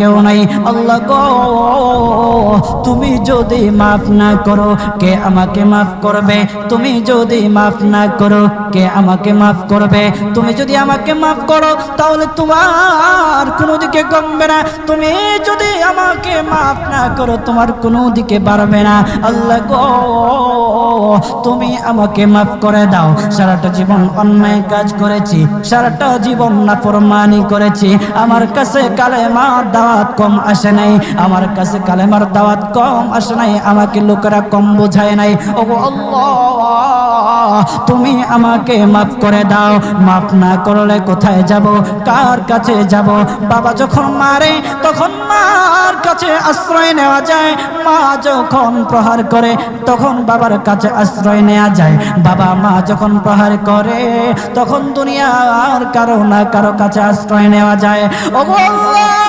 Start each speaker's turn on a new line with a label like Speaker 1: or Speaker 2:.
Speaker 1: কেউ নাই। আল্লাহ গো, তুমি যদি মাফ না করো কে আমাকে মাফ করবে? তুমি যদি মাফ না করো কে আমাকে মাফ করবে? তুমি যদি আমাকে মাফ করো তাহলে তোমার কোনো দিকে কমবে না, তুমি যদি আমাকে মাফ না করো তোমার কোনো দিকে বাড়বে না। আল্লাহ গো, তুমি আমাকে মাফ করে দাও। সারাটা জীবন অন্যায় কাজ করেছি, সারাটা জীবন নাফরমানি করেছি, আমার কাছে কালেমার দাওয়াত কম আসে নাই, আমার কাছে কালেমার দাওয়াত কম আসে নাই, আমাকে লোকেরা কম বোঝায় নাই। ওগো আল্লাহ, তুমি আমাকে মাফ করে দাও। মাফ না করলে কোথায় যাব, কার কাছে যাব? বাবা যখন মারে তখন মার কাছে আশ্রয় নেওয়া যায়, মা যখন প্রহার করে তখন বাবার কাছে আশ্রয় নেওয়া যায়, বাবা মা যখন প্রহার করে তখন দুনিয়ার কারো না কারো কাছে আশ্রয় নেওয়া যায়। ওগো আল্লাহ,